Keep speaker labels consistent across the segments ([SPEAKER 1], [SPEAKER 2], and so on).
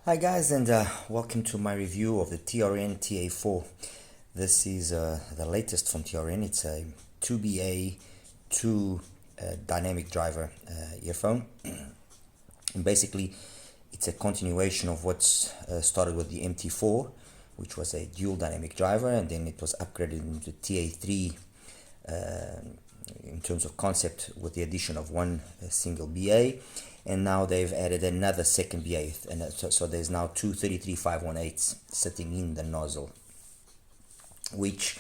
[SPEAKER 1] Hi guys, and welcome to my review of the TRN TA4. This is the latest from TRN. It's a 2BA 2 dynamic driver earphone. And basically it's a continuation of what's started with the MT4, which was a dual dynamic driver, and then it was upgraded into TA3 in terms of concept with the addition of one single BA, and now they've added another second BA, and so there's now two 33518s sitting in the nozzle, which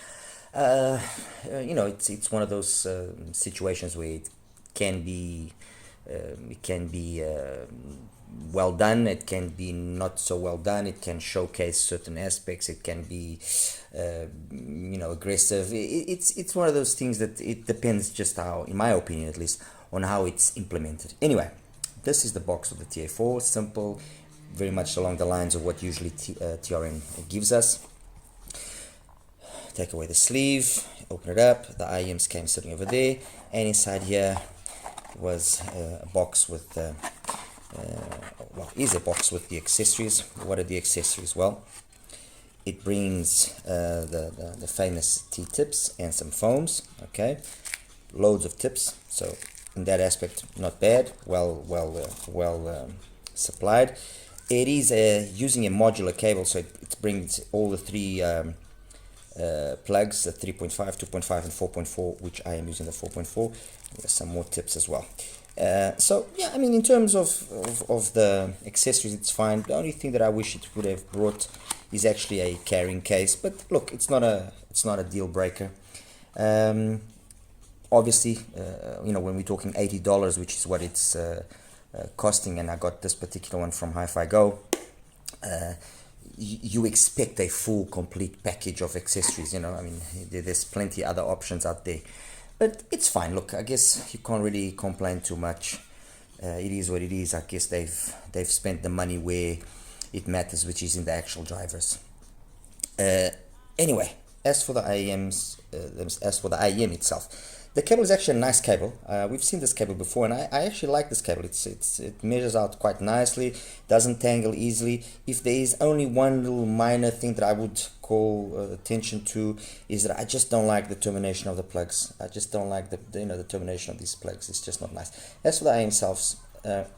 [SPEAKER 1] it's one of those situations where it can be well done, it can be not so well done, it can showcase certain aspects, it can be aggressive. It's one of those things that it depends just how, in my opinion at least, on how it's implemented. Anyway, this is the box of the TA4, simple, very much along the lines of what usually TRN gives us. Take away the sleeve, open it up, the IEMs came sitting over there, and inside here was a box with is a box with the accessories. What are the accessories? Well, it brings the famous T-tips and some foams, okay, loads of tips, so in that aspect not bad, well supplied. It is using a modular cable, so it brings all the three plugs, the 3.5, 2.5 and 4.4, which I am using the 4.4. There's some more tips as well. So yeah, I mean, in terms of the accessories, it's fine. The only thing that I wish it would have brought is actually a carrying case, but look, it's not a deal breaker. Obviously, when we're talking $80, which is what it's costing, and I got this particular one from HIFIGO, you expect a full complete package of accessories. I mean, there's plenty other options out there, but it's fine. Look, I guess you can't really complain too much. It is what it is. I guess they've spent the money where it matters, which is in the actual drivers. Anyway, as for the IEMs, as for the IEM itself, the cable is actually a nice cable. We've seen this cable before, and I actually like this cable. It measures out quite nicely, doesn't tangle easily. If there is only one little minor thing that I would call attention to, is that I just don't like the termination of the plugs. I just don't like the termination of these plugs. It's just not nice. As for the IEM themselves,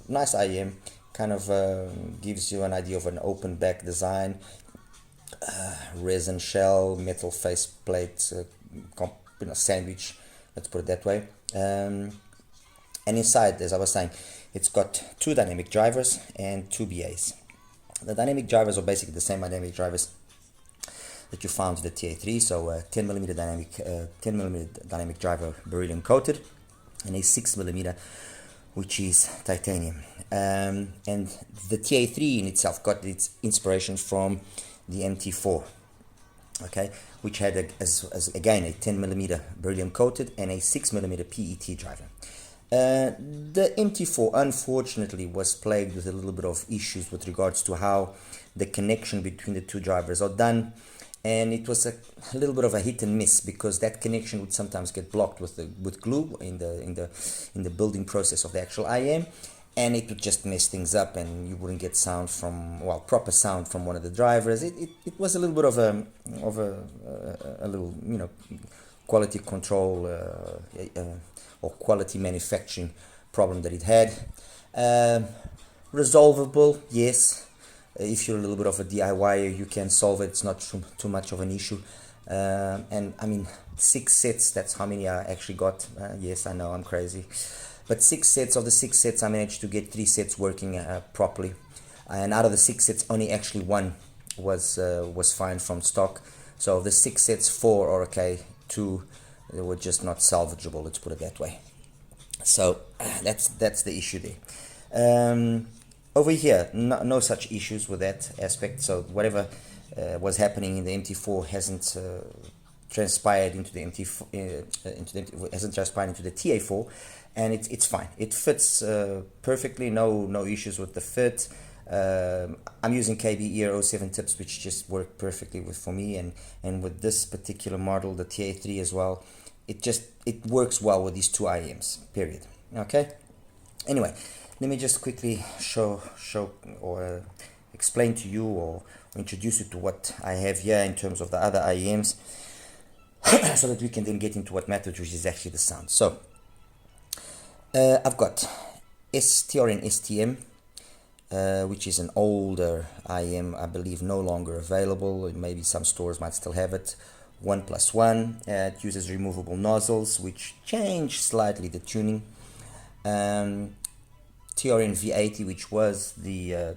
[SPEAKER 1] nice IEM, kind of gives you an idea of an open back design, resin shell, metal face plate, sandwich. Let's put it that way. And inside, as I was saying, it's got two dynamic drivers and two BAs. The dynamic drivers are basically the same dynamic drivers that you found in the TA3. So 10mm dynamic driver, beryllium coated, and a 6mm, which is titanium. And the TA3 in itself got its inspiration from the MT4. Okay, which had again a 10mm beryllium coated and a 6mm PET driver. The MT4 unfortunately was plagued with a little bit of issues with regards to how the connection between the two drivers are done, and it was a little bit of a hit and miss, because that connection would sometimes get blocked with glue in the building process of the actual IM, and it would just mess things up, and you wouldn't get sound from, proper sound from one of the drivers. It was a little bit of a little quality control or quality manufacturing problem that it had. Resolvable, yes. If you're a little bit of a DIY, you can solve it. It's not too much of an issue. And I mean, 6 sets, that's how many I actually got. Yes, I know, I'm crazy. But 6 sets, of the 6 sets, I managed to get 3 sets working properly. And out of the 6 sets, only actually one was fine from stock. So of the 6 sets, 4 are okay, 2 they were just not salvageable, let's put it that way. So that's the issue there. Over here, no such issues with that aspect. So whatever was happening in the MT4 hasn't transpired into the hasn't transpired into the TA4, and it's fine. It fits perfectly. No issues with the fit. I'm using KB Ear 07 tips, which just work perfectly for me, and with this particular model, the TA3 as well. It works well with these two IEMs. Period. Okay. Anyway, let me just quickly show or explain to you or introduce you to what I have here in terms of the other IEMs, so that we can then get into what matters, which is actually the sound. So I've got TRN STM, which is an older IEM, I believe no longer available. Maybe some stores might still have it. 1+1. It uses removable nozzles, which change slightly the tuning. TRN V80, which was the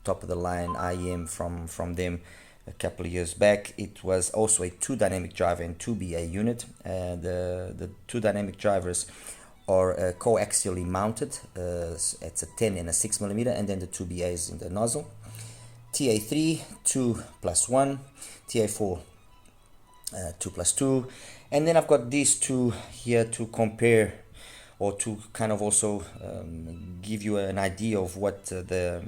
[SPEAKER 1] top of the line IEM from them a couple of years back. It was also a 2 dynamic driver and 2 BA unit. The 2 dynamic drivers are coaxially mounted. It's a 10 and a 6mm, and then the 2 BAs in the nozzle. TA3 2+1, TA4 2+2, and then I've got these two here to compare, or to kind of also give you an idea of what the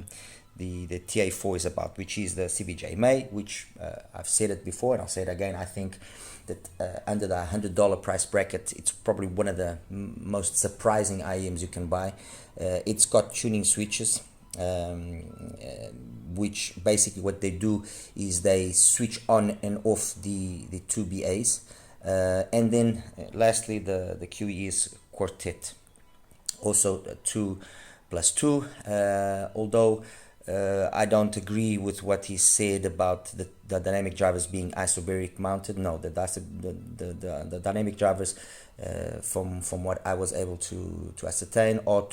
[SPEAKER 1] TA4 is about, which is the CBJ May, which I've said it before and I'll say it again. I think that under the $100 price bracket, it's probably one of the most surprising IEMs you can buy. It's got tuning switches, which basically what they do is they switch on and off the 2 BAs. And then lastly, the QE is quartet, also 2+2, although I don't agree with what he said about the dynamic drivers being isobaric mounted. No, the dynamic drivers, from what I was able to ascertain, or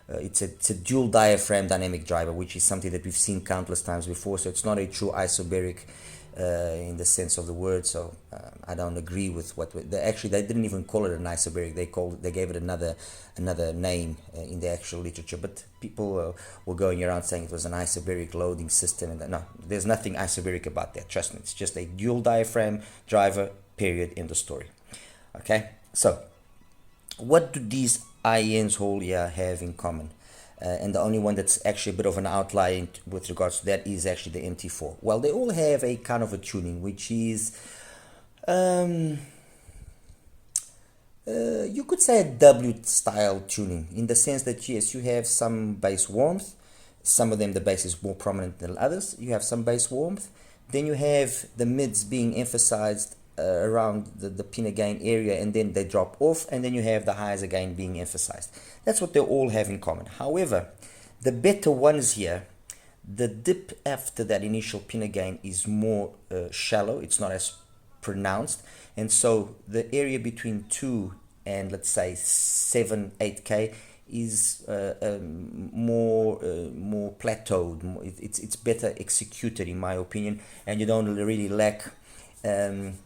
[SPEAKER 1] it's a dual diaphragm dynamic driver, which is something that we've seen countless times before. So it's not a true isobaric in the sense of the word. So I don't agree with what they didn't even call it an isobaric. They gave it another name in the actual literature. But people were going around saying it was an isobaric loading system, and no, there's nothing isobaric about that. Trust me, it's just a dual diaphragm driver. Period. In the story. Okay. So, what do these IEMs whole here have in common? And the only one that's actually a bit of an outlier with regards to that is actually the MT4. Well, they all have a kind of a tuning, which is, you could say a W style tuning, in the sense that yes, you have some bass warmth. Some of them, the bass is more prominent than others. You have some bass warmth. Then you have the mids being emphasized around the pinna gain area, and then they drop off, and then you have the highs again being emphasized. That's what they all have in common. However, the better ones here, the dip after that initial pinna gain is more shallow. It's not as pronounced, and so the area between 2 and let's say 7-8K is more plateaued. It's better executed, in my opinion, and you don't really lack. And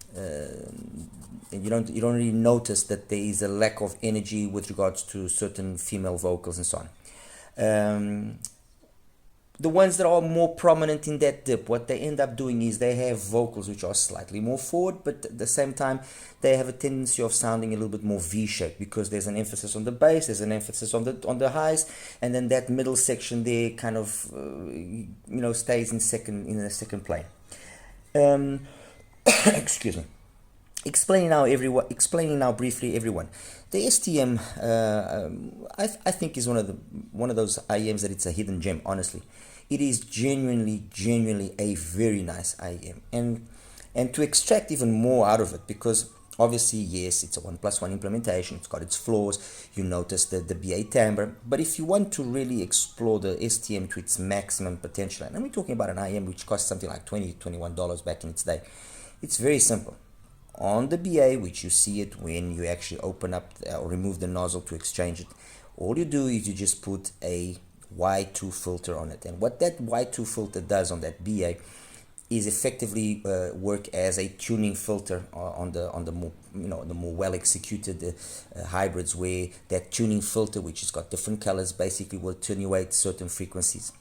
[SPEAKER 1] you don't really notice that there is a lack of energy with regards to certain female vocals and so on. The ones that are more prominent in that dip, what they end up doing is they have vocals which are slightly more forward, but at the same time they have a tendency of sounding a little bit more V-shaped, because there's an emphasis on the bass, there's an emphasis on the highs, and then that middle section there kind of stays in the second plane. Excuse me. Explaining now briefly, everyone. The STM, I think, is one of those IEMs that it's a hidden gem. Honestly, it is genuinely a very nice IEM, and to extract even more out of it, because obviously, yes, it's a 1+1 implementation. It's got its flaws. You notice the BA timbre, but if you want to really explore the STM to its maximum potential, and we're talking about an IEM which cost something like $20-21 back in its day. It's very simple. On the BA, which you see it when you actually open up or remove the nozzle to exchange it, all you do is you just put a Y2 filter on it. And what that Y2 filter does on that BA is effectively work as a tuning filter on the more well executed hybrids, where that tuning filter, which has got different colors, basically will attenuate certain frequencies.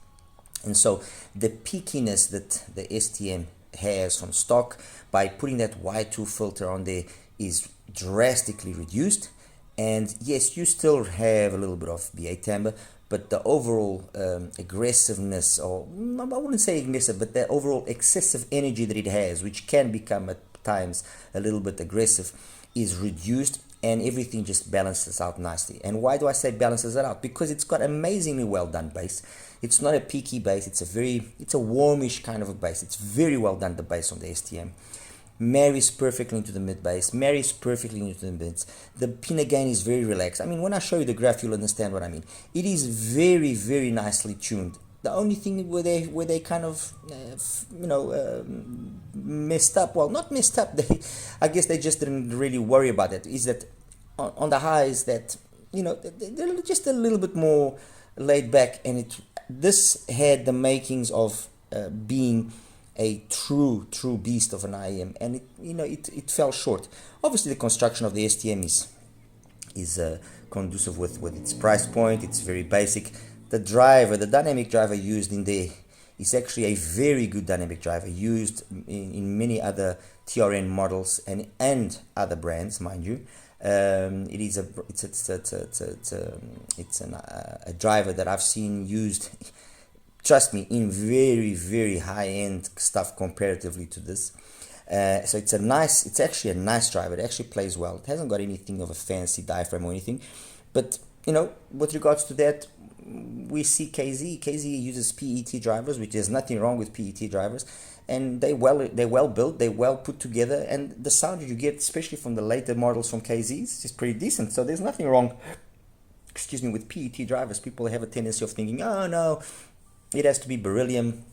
[SPEAKER 1] And so the peakiness that the STM has from stock, by putting that Y2 filter on there, is drastically reduced. And yes, you still have a little bit of BA timbre, but the overall aggressiveness, or I wouldn't say aggressive, but the overall excessive energy that it has, which can become at times a little bit aggressive, is reduced. and everything just balances out nicely. And why do I say balances it out? Because it's got amazingly well done bass. It's not a peaky bass. It's a warmish kind of a bass. It's very well done, the bass on the STM. Marries perfectly into the mid bass, marries perfectly into the mids. The pinna gain is very relaxed. I mean, when I show you the graph, you'll understand what I mean. It is very, very nicely tuned. The only thing where they kind of messed up, well, not messed up, I guess they just didn't really worry about it, is that on the highs that they're just a little bit more laid back, and this had the makings of being a true beast of an IEM, and it fell short. Obviously the construction of the STM is conducive with its price point. It's very basic. The dynamic driver used in there is actually a very good dynamic driver used in many other TRN models and other brands, mind you. It's a driver that I've seen used, trust me, in very, very high-end stuff comparatively to this. So it's actually a nice driver. It actually plays well. It hasn't got anything of a fancy diaphragm or anything, but with regards to that, we see KZ uses PET drivers, which there's nothing wrong with PET drivers, and they're well built, they're well put together, and the sound you get, especially from the later models from KZs, is pretty decent. So there's nothing wrong, with PET drivers. People have a tendency of thinking, oh no, it has to be Beryllium,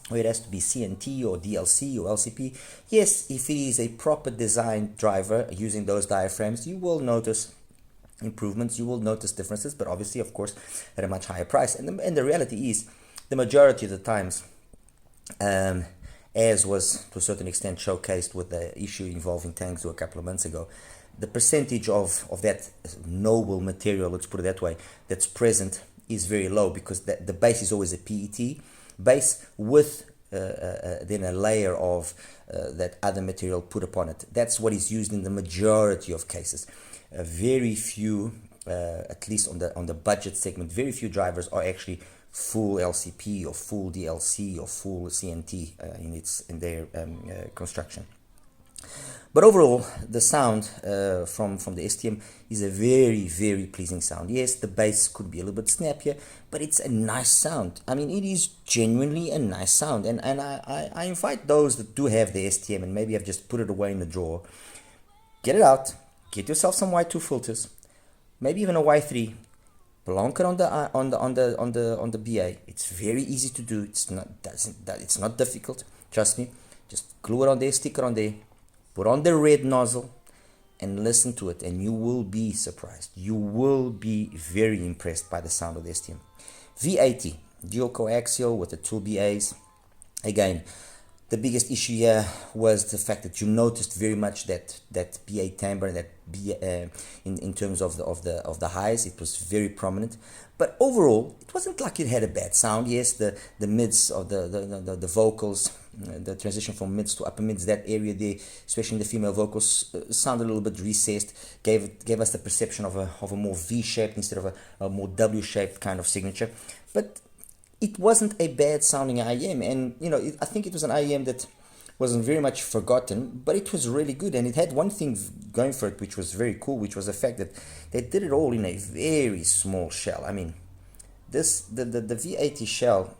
[SPEAKER 1] or it has to be CNT or DLC or LCP. Yes, if it is a proper designed driver using those diaphragms, you will notice improvements, you will notice differences, but obviously, of course, at a much higher price. And the reality is, the majority of the times, as was to a certain extent showcased with the issue involving Tangsu a couple of months ago, the percentage of that noble material, let's put it that way, that's present is very low, because the base is always a PET base with then a layer of that other material put upon it. That's what is used in the majority of cases. Very few, at least on the budget segment, very few drivers are actually full LCP or full DLC or full CNT in their construction. But overall, the sound from the STM is a very, very pleasing sound. Yes, the bass could be a little bit snappier, but it's a nice sound. I mean, it is genuinely a nice sound. And I invite those that do have the STM and maybe have just put it away in the drawer, get it out, get yourself some Y2 filters, maybe even a Y3, plonk it on the BA. It's very easy to do. It's not difficult. Trust me. Just glue it on there, stick it on there. Put on the red nozzle and listen to it, and you will be surprised. You will be very impressed by the sound of the STM. V80, dual coaxial with the two BAs. Again, the biggest issue here was the fact that you noticed very much that BA timbre, that BA, in terms of the highs, it was very prominent. But overall, it wasn't like it had a bad sound. Yes, the mids of the vocals, the transition from mids to upper mids, that area there, especially in the female vocals, sounded a little bit recessed, gave us the perception of a more V-shaped instead of a more W-shaped kind of signature. But it wasn't a bad sounding IEM, and I think it was an IEM that wasn't very much forgotten, but it was really good, and it had one thing going for it which was very cool, which was the fact that they did it all in a very small shell. I mean, the V80 shell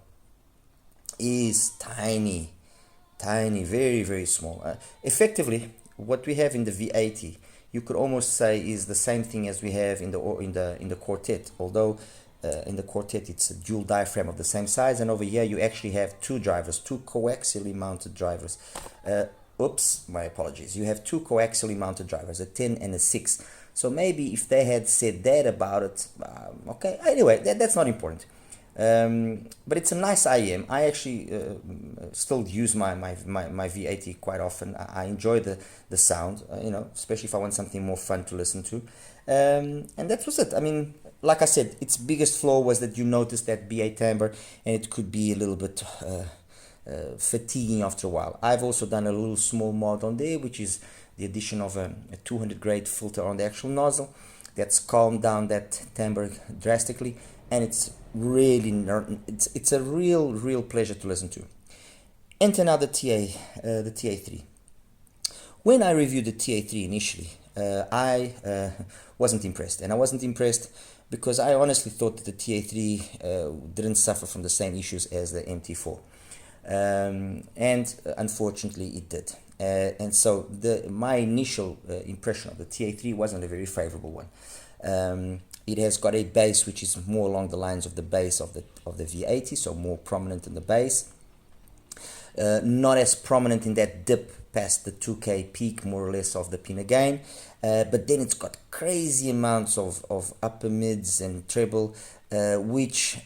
[SPEAKER 1] is tiny, very, very small. Effectively, what we have in the V80, you could almost say, is the same thing as we have in the Quartet, although in the Quartet it's a dual diaphragm of the same size, and over here you actually have two drivers, two coaxially mounted drivers. Oops, my apologies. You have two coaxially mounted drivers, a 10 and a 6. So maybe if they had said that about it, okay. Anyway, that's not important. But it's a nice IEM. I actually still use my V80 quite often. I enjoy the sound, especially if I want something more fun to listen to. And that was it. I mean, like I said, its biggest flaw was that you noticed that BA timbre, and it could be a little bit fatiguing after a while. I've also done a little small mod on there, which is the addition of a 200 grade filter on the actual nozzle. That's calmed down that timbre drastically, and it's really it's a real pleasure to listen to. Enter now the TA3. When I reviewed the TA3 initially, I wasn't impressed. And I wasn't impressed because I honestly thought that the TA3 didn't suffer from the same issues as the MT4. And unfortunately it did. And so my initial impression of the TA3 wasn't a very favorable one. It has got a bass which is more along the lines of the bass of the V80, so more prominent in the bass. Not as prominent in that dip past the 2K peak, more or less, of the pinna gain, but then it's got crazy amounts of upper mids and treble, which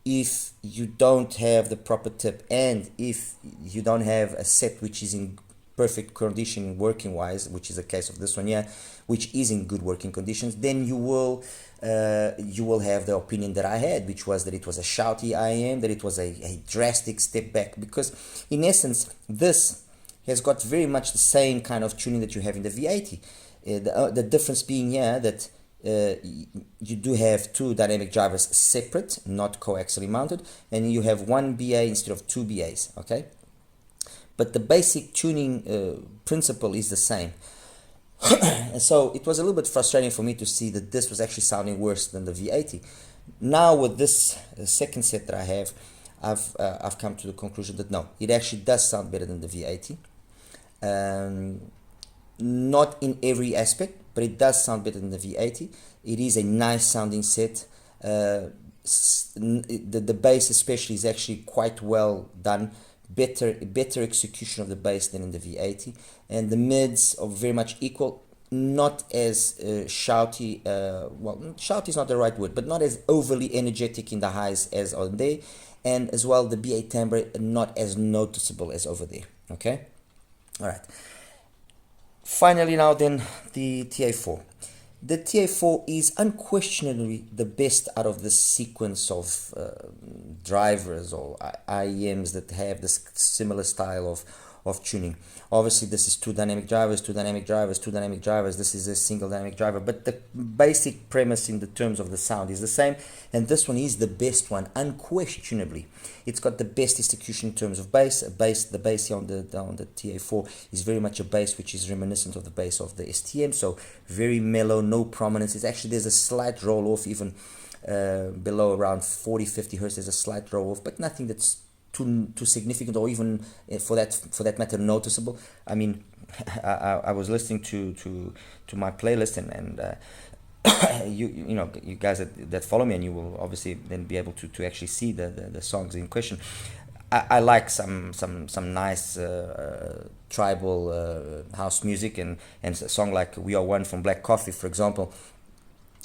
[SPEAKER 1] if you don't have the proper tip and if you don't have a set which is in perfect condition working wise, which is the case of this one here, which is in good working conditions, then you will have the opinion that I had, which was that it was a shouty IM, that it was a drastic step back, because in essence this has got very much the same kind of tuning that you have in the V80. The difference being here that you do have two dynamic drivers separate, not coaxially mounted, and you have one BA instead of two BAs, okay? But the basic tuning principle is the same. And so it was a little bit frustrating for me to see that this was actually sounding worse than the V80. Now with this second set that I have, I've come to the conclusion that no, it actually does sound better than the V80. Not in every aspect, but it does sound better than the V80. It is a nice sounding set. The bass especially is actually quite well done. Better execution of the bass than in the V80, and the mids are very much equal, not as shouty, well, shouty is not the right word, but not as overly energetic in the highs as on there, and as well the BA timbre not as noticeable as over there. Okay, all right. Finally now then, the TA4. The TA4 is unquestionably the best out of the sequence of drivers or IEMs that have this similar style of tuning. Obviously this is two dynamic drivers, two dynamic drivers, two dynamic drivers. This is a single dynamic driver, but the basic premise in the terms of the sound is the same, and this one is the best one, unquestionably. It's got the best execution in terms of bass. The bass here on the TA4 is very much a bass which is reminiscent of the bass of the STM, so very mellow, no prominence. It's actually, there's a slight roll off even below around 40-50 hertz. There's a slight roll off, but nothing that's too significant, or even for that matter noticeable. I mean, I was listening to my playlist, and you know, you guys that follow me, and you will obviously then be able to actually see the songs in question. I like some nice tribal house music, and a song like We Are One from Black Coffee, for example.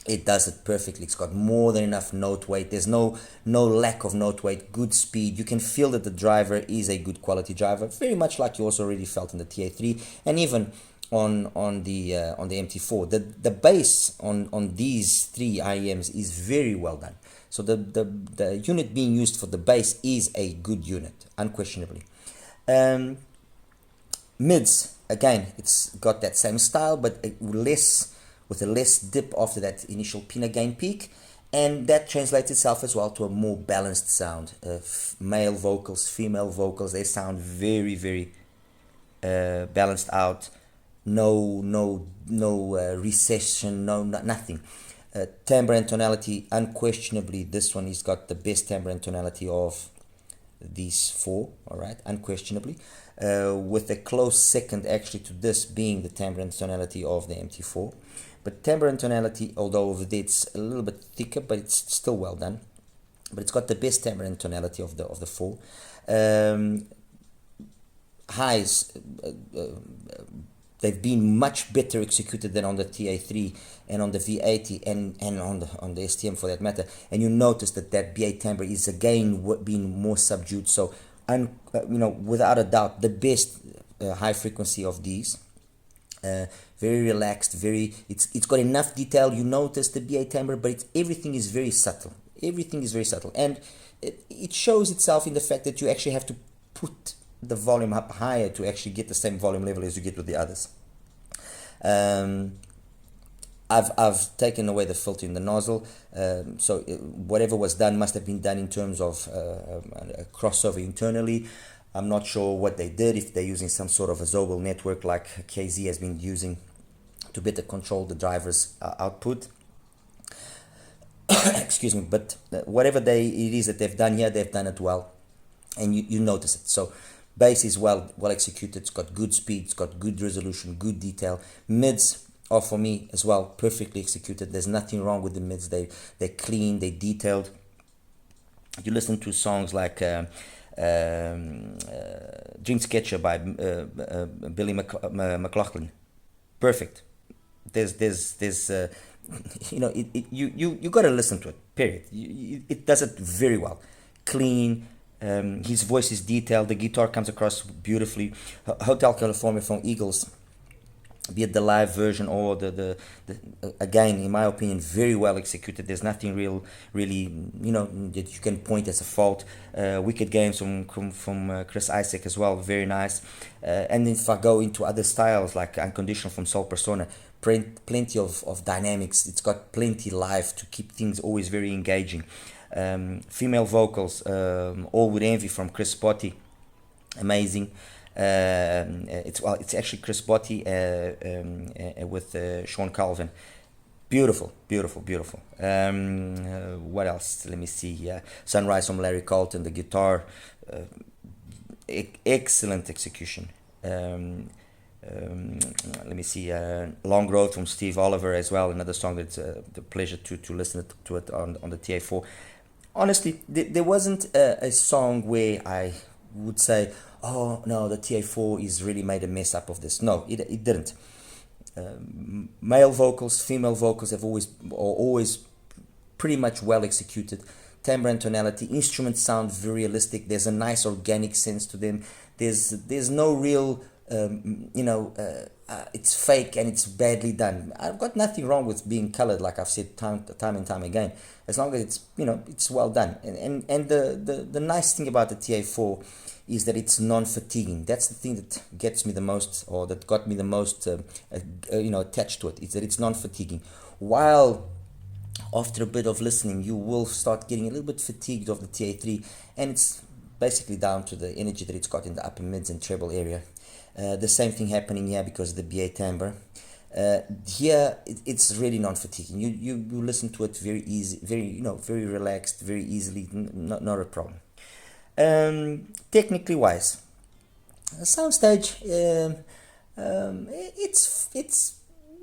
[SPEAKER 1] It does it perfectly. It's got more than enough note weight. There's no lack of note weight. Good speed. You can feel that the driver is a good quality driver, very much like you also already felt in the TA3, and even on the MT4. The bass on these three IEMs is very well done. So the unit being used for the bass is a good unit, unquestionably. Mids, again, it's got that same style, but with a less dip after that initial pinna gain peak, and that translates itself as well to a more balanced sound. Male vocals, female vocals, they sound very, very balanced out. No recession, nothing. Timbre and tonality, unquestionably, this one has got the best timbre and tonality of these four, all right, unquestionably, with a close second actually to this being the timbre and tonality of the MT4. But timbre and tonality, although over there it's a little bit thicker, but it's still well done. But it's got the best timbre and tonality of the four. Highs, they've been much better executed than on the TA3 and on the V80 and on the STM for that matter. And you notice that BA timbre is again being more subdued. So, you know, without a doubt, the best high frequency of these. Very relaxed, it's got enough detail. You notice the BA timbre, but everything is very subtle. Everything is very subtle, and it shows itself in the fact that you actually have to put the volume up higher to actually get the same volume level as you get with the others. I've taken away the filter in the nozzle, so whatever was done must have been done in terms of a crossover internally. I'm not sure what they did, if they're using some sort of a Zobel network like KZ has been using to better control the driver's output. Excuse me, but whatever it is that they've done here, they've done it well, and you notice it. So bass is well executed, it's got good speed, it's got good resolution, good detail. Mids are, for me as well, perfectly executed. There's nothing wrong with the mids. They're clean, they're detailed. You listen to songs like Dreamsketcher by Billy McLaughlin. Perfect. There's you know, you got to listen to it, period. It does it very well. Clean. His voice is detailed. The guitar comes across beautifully. Hotel California from Eagles, be it the live version or the again, in my opinion, very well executed. There's nothing really, you know, that you can point as a fault. Wicked Games from Chris Isaac as well, very nice. And if I go into other styles like Unconditional from Soul Persona, plenty of dynamics. It's got plenty live to keep things always very engaging. Female vocals, All With Envy from Chris Botti, amazing. It's actually Chris Botti with Sean Calvin. Beautiful. What else? Let me see here. Sunrise from Larry Carlton, the guitar, excellent execution. Let me see. Long Road from Steve Oliver as well, another song that's the pleasure to listen to it on the TA4. Honestly, there wasn't a song where I would say, oh no, the TA4 is really made a mess up of this. No, it didn't. Male vocals, female vocals are always pretty much well executed. Timbre and tonality, instruments sound very realistic. There's a nice organic sense to them. There's no real it's fake and it's badly done. I've got nothing wrong with being colored, like I've said time and time again, as long as it's well done. And the nice thing about the TA4 is that it's non-fatiguing. That's the thing that gets me the most, or that got me the most attached to it, is that it's non-fatiguing. While after a bit of listening, you will start getting a little bit fatigued of the TA3, and it's basically down to the energy that it's got in the upper mids and treble area. The same thing happening here because of the BA timbre. Here it's really non-fatiguing. You listen to it very easy, very relaxed, very easily, not a problem. Technically wise, soundstage, it's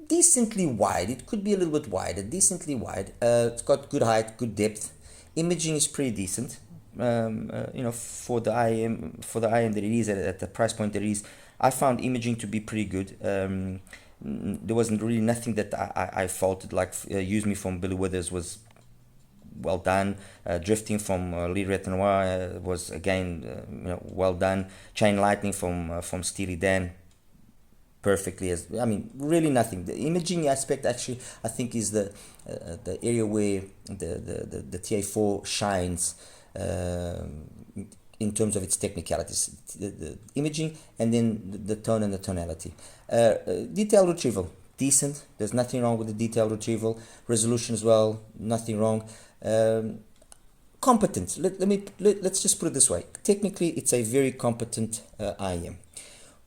[SPEAKER 1] decently wide. It could be a little bit wider, decently wide. It's got good height, good depth. Imaging is pretty decent. For the IM that it is at the price point that it is, I found imaging to be pretty good. There wasn't really nothing that I faulted. Like Use Me from Billy Withers was well done. Drifting from Lee Retenoir was again well done. Chain Lightning from Steely Dan, perfectly. Really nothing. The imaging aspect actually I think is the area where the TA4 shines. In terms of its technicalities, the imaging, and then the tone and the tonality. Detail retrieval, decent. There's nothing wrong with the detail retrieval. Resolution as well, nothing wrong. Competent. Let's just put it this way. Technically, it's a very competent IM.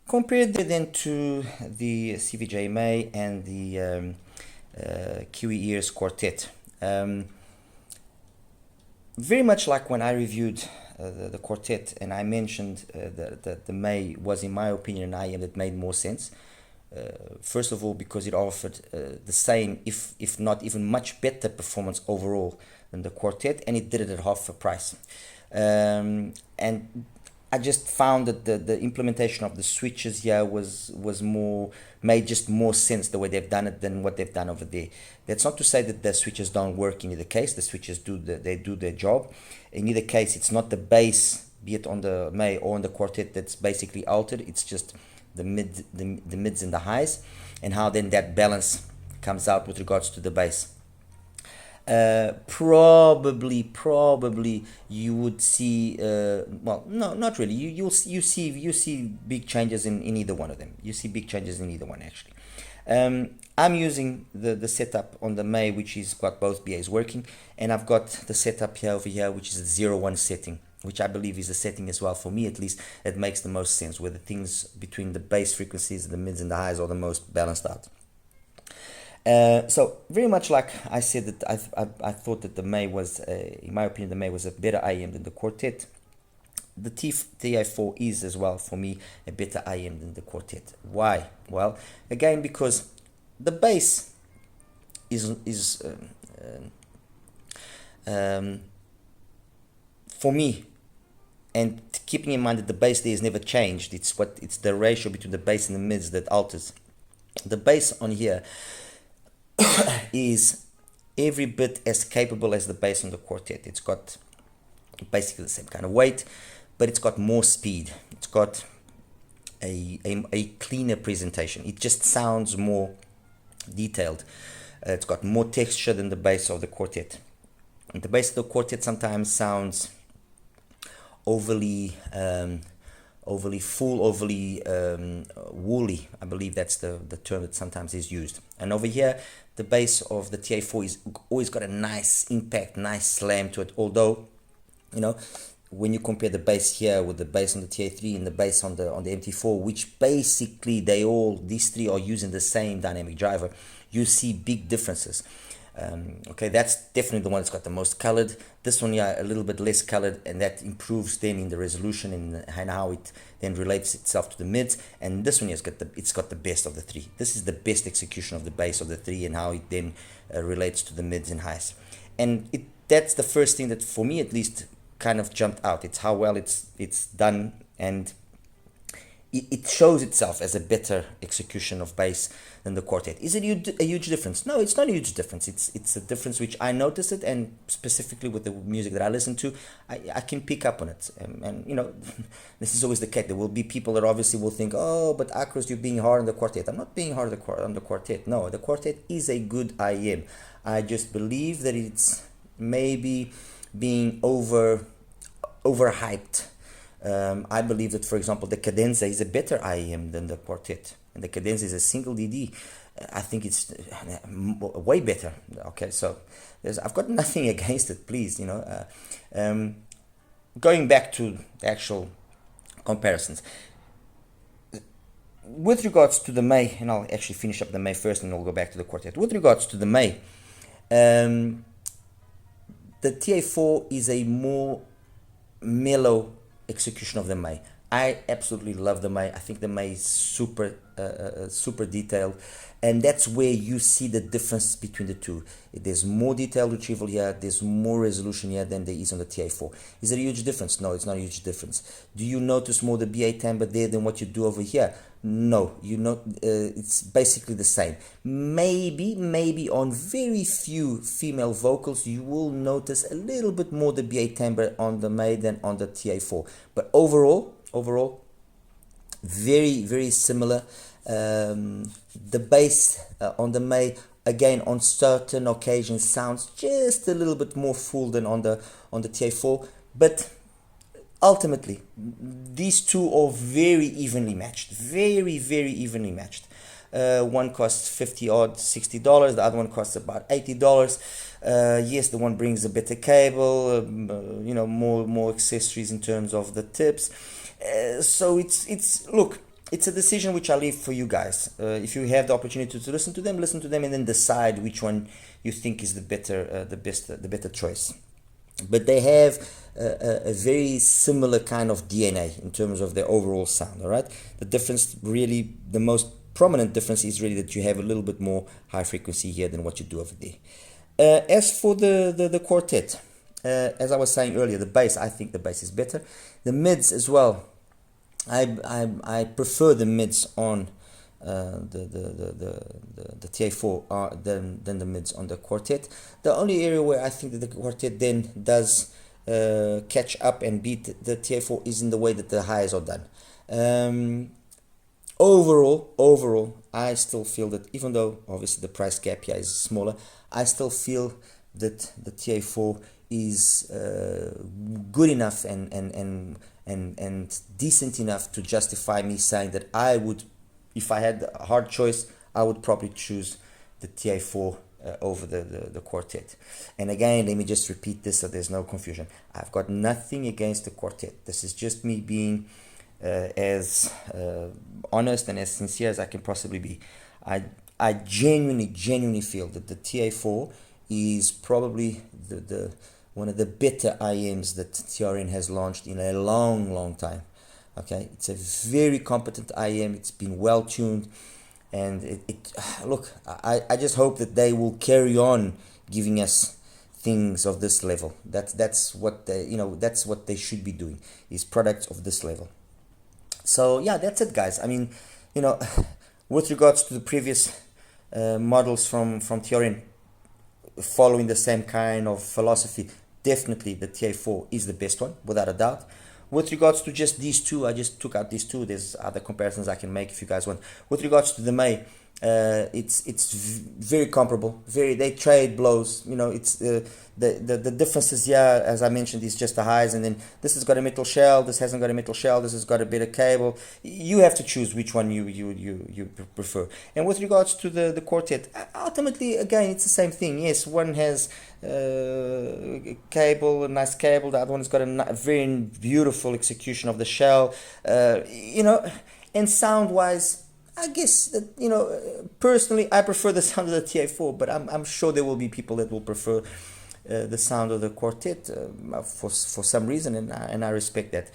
[SPEAKER 1] Compared then to the CVJ May and the Kiwi Ears Quartet. Very much like when I reviewed the Quartet, and I mentioned that the May was, in my opinion, an IM that made more sense. First of all, because it offered the same, if not even much better performance overall than the Quartet, and it did it at half the price. And I just found that the implementation of the switches here made just more sense the way they've done it than what they've done over there. That's not to say that the switches don't work in either case. The switches do their job. In either case, it's not the bass, be it on the May or on the Quartet, that's basically altered. It's just the mids and the highs, and how then that balance comes out with regards to the bass. Probably you would see well, no, not really. You see big changes in either one of them. You see big changes in either one actually. I'm using the setup on the May, which is got both BAs working, and I've got the setup over here, which is the 0-1 setting, which I believe is the setting as well, for me at least. It makes the most sense, where the things between the bass frequencies, the mids and the highs are the most balanced out. So very much like I said that I thought that the May was, in my opinion, the May was a better IEM than the Quartet. The TA4 is as well for me a better IEM than the Quartet. Why? Well, again because the bass is for me, and keeping in mind that the bass there is never changed. It's the ratio between the bass and the mids that alters. The bass on here is every bit as capable as the bass on the Quartet. It's got basically the same kind of weight, but it's got more speed. It's got a cleaner presentation. It just sounds more detailed. It's got more texture than the bass of the Quartet. And the bass of the Quartet sometimes sounds overly full, overly woolly. I believe that's the term that sometimes is used. And over here, the bass of the TA4 is always got a nice impact, nice slam to it. Although, you know, when you compare the bass here with the bass on the TA3 and the bass on the MT4, which basically these three are using the same dynamic driver, you see big differences. Okay, that's definitely the one that's got the most colored. This one, yeah, a little bit less colored, and that improves then in the resolution and how it then relates itself to the mids. And this one has got the best of the three. This is the best execution of the bass of the three and how it then relates to the mids and highs. And that's the first thing that for me at least kind of jumped out. It's how well it's done, and it shows itself as a better execution of bass than the Quartet. Is it a huge difference? No, it's not a huge difference. It's a difference which I notice it, and specifically with the music that I listen to, I can pick up on it. And you know, this is always the case. There will be people that obviously will think, oh, but Akros, you're being hard on the Quartet. I'm not being hard on the Quartet. No, the Quartet is a good IEM. I just believe that it's maybe being overhyped. I believe that, for example, the Cadenza is a better IEM than the Quartet, and the Cadenza is a single DD. I think it's way better. Okay, so I've got nothing against it. Please, you know. Going back to the actual comparisons, with regards to the May, and I'll actually finish up the May first, and we'll go back to the Quartet. With regards to the May, the TA4 is a more mellow execution of the May. I absolutely love the May. I think the May is super detailed, and that's where you see the difference between the two. There's more detailed retrieval here, there's more resolution here than there is on the TA4. Is it a huge difference? No, it's not a huge difference. Do you notice more the BA timbre there than what you do over here? No, it's basically the same. Maybe on very few female vocals you will notice a little bit more the BA timbre on the May than on the TA4. But overall, very similar. The bass on the May, again, on certain occasions sounds just a little bit more full than on the TA4, but ultimately these two are very evenly matched, very evenly matched. One costs $50-$60, the other one costs about $80. Yes, the one brings a better cable, you know, more accessories in terms of the tips. So look, it's a decision which I leave for you guys. If you have the opportunity to listen to them, and then decide which one you think is the better choice. But they have a very similar kind of DNA in terms of their overall sound. All right, the difference, really, the most prominent difference is really that you have a little bit more high frequency here than what you do over there. As for the Quartet, as I was saying earlier, the bass, I think the bass is better. The mids as well. I prefer the mids on the TA4 than the mids on the Quartet. The only area where I think that the Quartet then does catch up and beat the TA4 is in the way that the highs are done. Overall, I still feel that even though obviously the price gap here is smaller, I still feel that the TA4 is good enough and decent enough to justify me saying that I would, if I had a hard choice, I would probably choose the TA4 over the Quartet. And again, let me just repeat this so there's no confusion. I've got nothing against the Quartet. This is just me being as honest and as sincere as I can possibly be. I genuinely feel that the TA4 is probably the one of the better IEMs that TRN has launched in a long time. Okay, it's a very competent IEM. It's been well tuned, and look, I just hope that they will carry on giving us things of this level. That's what they, that's what they should be doing, is products of this level. So yeah, that's it, guys. I mean, with regards to the previous models from TRN, following the same kind of philosophy, definitely the TA4 is the best one, without a doubt. With regards to just these two, I just took out these two. There's other comparisons I can make if you guys want. With regards to the May, it's very comparable. They trade blows. It's the differences here, as I mentioned, is just the highs, and then this has got a metal shell. This hasn't got a metal shell. This has got a better cable. You have to choose which one you prefer. And with regards to the quartet, ultimately, again, it's the same thing. Yes, one has cable, a nice cable. The other one has got a very beautiful execution of the shell. And sound wise, I guess that, personally, I prefer the sound of the TA4, but I'm sure there will be people that will prefer the sound of the quartet for some reason, and I respect that.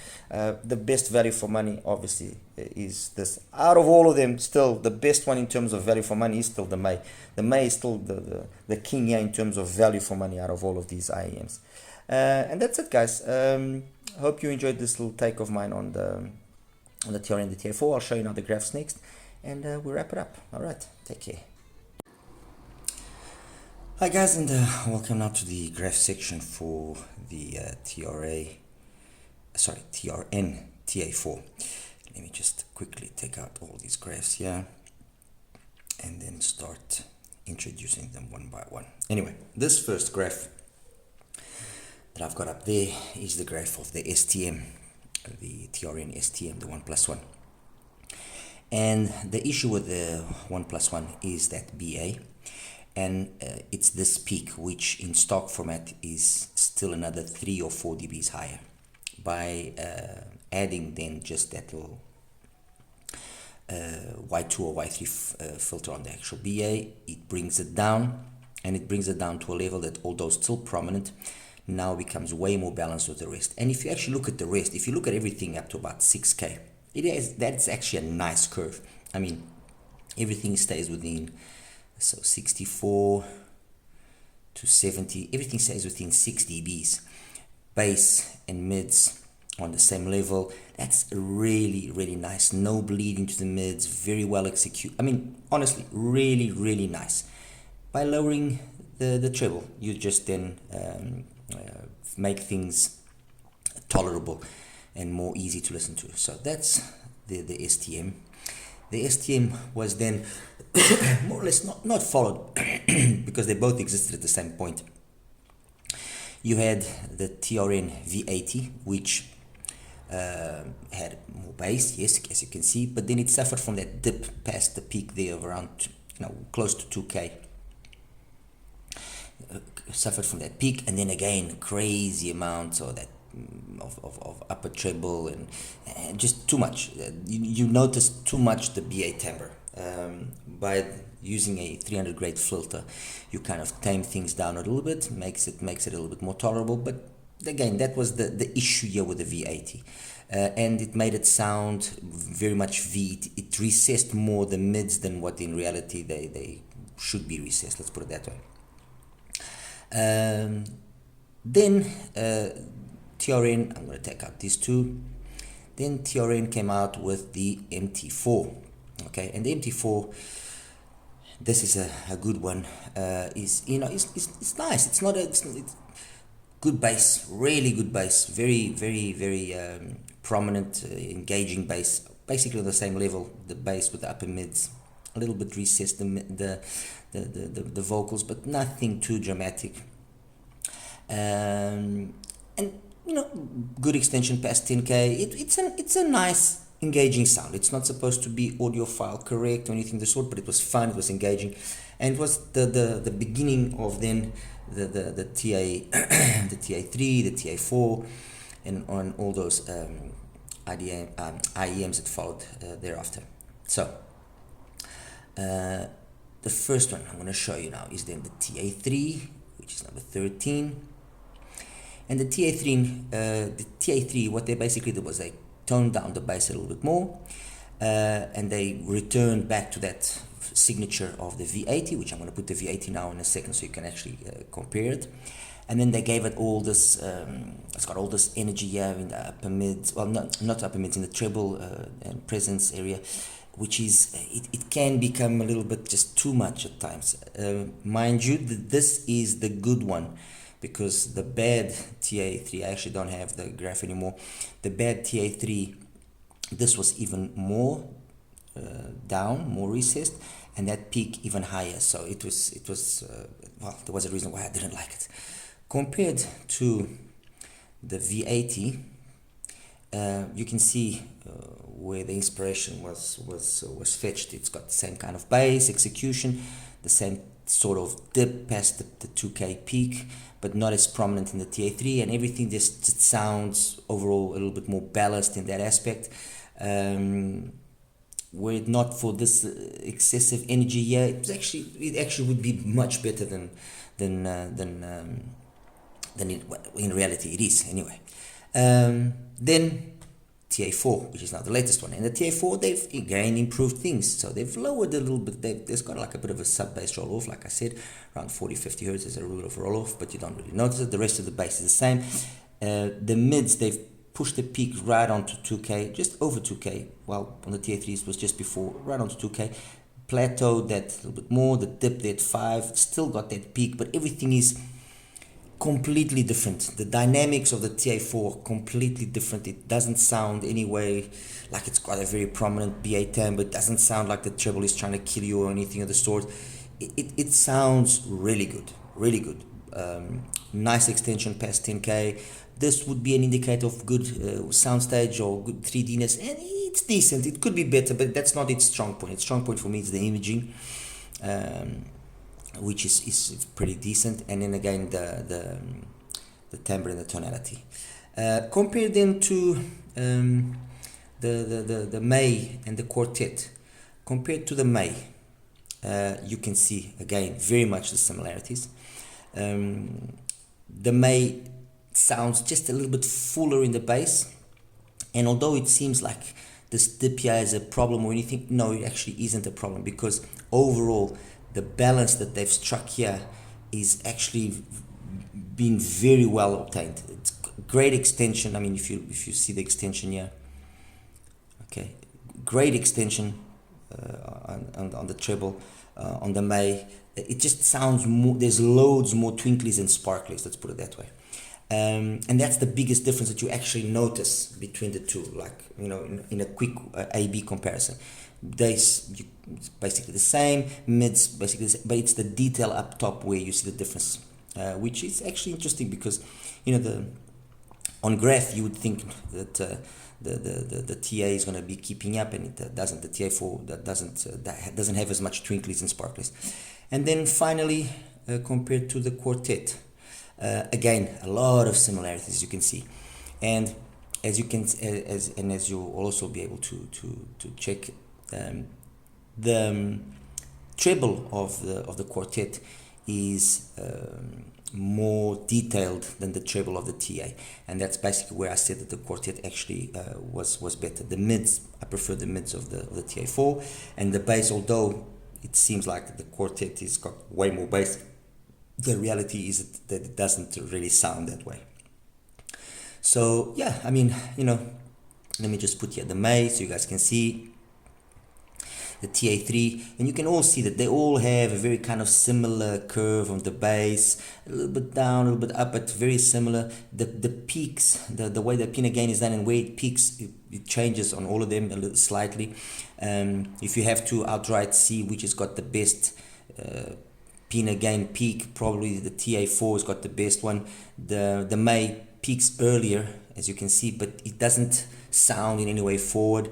[SPEAKER 1] The best value for money, obviously, is this. Out of all of them, still the best one in terms of value for money is still the May. The May is still the king here in terms of value for money out of all of these IEMs. And that's it, guys. Hope you enjoyed this little take of mine on the TRN TA4. I'll show you now the graphs next, and we'll wrap it up. All right, take care. Hi guys, and welcome now to the graph section for the TRN TA4. Let me just quickly take out all these graphs here and then start introducing them one by one. Anyway, this first graph that I've got up there is the graph of the STM, the TRN STM, the 1+1. And the issue with the 1+1 is that BA, and it's this peak, which in stock format is still another 3 or 4 dBs higher. By adding then just that little Y2 or Y3 filter on the actual BA, it brings it down, and it brings it down to a level that, although still prominent, now becomes way more balanced with the rest. And if you actually look at the rest, if you look at everything up to about 6K, that's actually a nice curve. I mean, everything stays within, so 64 to 70, everything stays within 6 dBs. Bass and mids on the same level. That's really nice. No bleeding to the mids, very well executed. I mean, honestly, really nice. By lowering the treble, you just then make things tolerable and more easy to listen to. So that's the STM. The STM was then more or less not followed because they both existed at the same point. You had the TRN V80, which had more bass, yes, as you can see, but then it suffered from that dip past the peak there of around, close to 2K. Suffered from that peak, and then again crazy amounts of that of upper treble and just too much. You notice too much the BA timbre. By using a 300 grade filter, you kind of tame things down a little bit, makes it a little bit more tolerable. But again, that was the issue here with the V80, and it made it sound very much V. It recessed more the mids than what in reality they should be recessed. Let's put it that way. Then TRN, I'm going to take out these two. Then TRN came out with the MT4. Okay, and the MT4, this is a good one. It's nice. It's good bass, really good bass, very prominent, engaging bass. Basically on the same level, the bass with the upper mids, a little bit recessed the vocals, but nothing too dramatic. And good extension past 10K. It's a nice engaging sound. It's not supposed to be audiophile correct or anything of the sort, but it was fun, it was engaging, and it was the beginning of then the TA the TA3, the TA4, and on all those IEMs that followed thereafter. So the first one I'm going to show you now is then the TA3, which is number 13. And the TA3, what they basically did was they toned down the bass a little bit more, and they returned back to that signature of the V80, which I'm going to put the V80 now in a second so you can actually compare it. And then they gave it all this, it's got all this energy here in the upper mids, well, not upper mids, in the treble and presence area, which is, it can become a little bit just too much at times. Mind you, this is the good one, because the bad TA3, I actually don't have the graph anymore, the bad TA3, this was even more down, more recessed, and that peak even higher. So it was well, there was a reason why I didn't like it. Compared to the V80, you can see where the inspiration was fetched. It's got the same kind of bass execution, the same sort of dip past the 2K peak, but not as prominent in the TA3, and everything just sounds overall a little bit more balanced in that aspect. Were it not for this excessive energy here, it actually would be much better than it, in reality it is anyway. Then TA4, which is now the latest one, and the TA4, they've again improved things, so they've lowered a little bit. There's got like a bit of a sub bass roll off, like I said, around 40-50 hertz is a rule of roll off, but you don't really notice it. The rest of the bass is the same. The mids, they've pushed the peak right onto 2K, just over 2K, while on the TA3s was just before, right onto 2K. Plateaued that a little bit more, the dip there at 5, still got that peak, but everything is completely different. The dynamics of the TA4 completely different. It doesn't sound anyway like it's got a very prominent BA timbre. It doesn't sound like the treble is trying to kill you or anything of the sort. It sounds really good, really good. Nice extension past 10K. This would be an indicator of good soundstage or good 3Dness, and it's decent. It could be better, but that's not its strong point. Its strong point for me is the imaging, which is pretty decent, and then again the timbre and the tonality. Compare them to the May and the Quartet. Compared to the May, you can see again very much the similarities. The May sounds just a little bit fuller in the bass, and although it seems like this dip here is a problem or anything, no, it actually isn't a problem, because overall the balance that they've struck here is actually been very well obtained. It's great extension. I mean, if you see the extension here, okay, great extension on the treble, on the May. It just sounds more, there's loads more twinklies and sparklies, let's put it that way. And that's the biggest difference that you actually notice between the two, like, you know, in a quick A-B comparison. It's basically the same, mids basically the same, but it's the detail up top where you see the difference, which is actually interesting, because, you know, on graph you would think that the TA is going to be keeping up, and it doesn't. The TA4 that doesn't have as much twinklies and sparklies. And then finally, compared to the Quartet, again, a lot of similarities you can see, and as you can as you'll also be able to check, the treble of the Quartet is more detailed than the treble of the TA, and that's basically where I said that the Quartet actually was better. The mids, I prefer the mids of the TA4, and the bass, although it seems like the Quartet has got way more bass, the reality is that it doesn't really sound that way. So yeah, I mean, you know, let me just put here the May so you guys can see the TA3, and you can all see that they all have a very kind of similar curve on the bass, a little bit down, a little bit up, but very similar. The peaks, the way the pin gain is done and where it peaks, it changes on all of them a little slightly. If you have to outright see which has got the best pin gain peak, probably the TA4 has got the best one. The May peaks earlier, as you can see, but it doesn't sound in any way forward.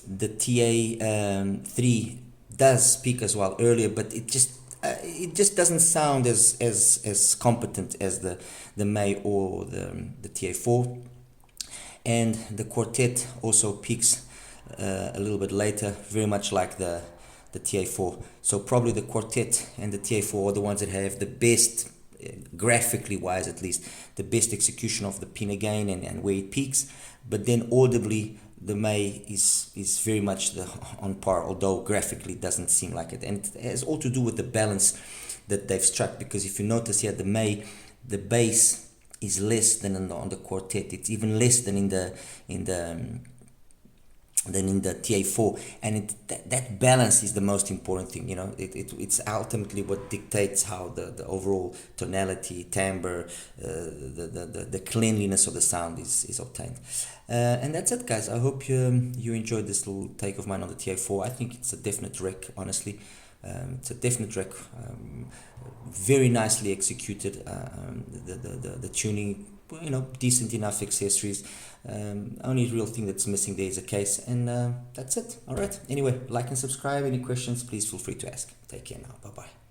[SPEAKER 1] The TA3 does peak as well earlier, but it just doesn't sound as competent as the May or the TA4. And the Quartet also peaks a little bit later, very much like the the TA4. So probably the Quartet and the TA4 are the ones that have the best, graphically wise at least, the best execution of the pinna gain and where it peaks. But then audibly, the May is very much on par, although graphically it doesn't seem like it. And it has all to do with the balance that they've struck, because if you notice here, the May, the bass is less than on the Quartet. It's even less than in the TA4, and that balance is the most important thing. You know, it's ultimately what dictates how the overall tonality, timbre, the cleanliness of the sound is obtained. And that's it, guys. I hope you enjoyed this little take of mine on the TA4. I think it's a definite wreck, honestly. It's a definite wreck. Very nicely executed. The tuning, you know, decent enough accessories. Only real thing that's missing there is a case, and that's it. All right. Anyway, like and subscribe. Any questions, please feel free to ask. Take care now. Bye bye.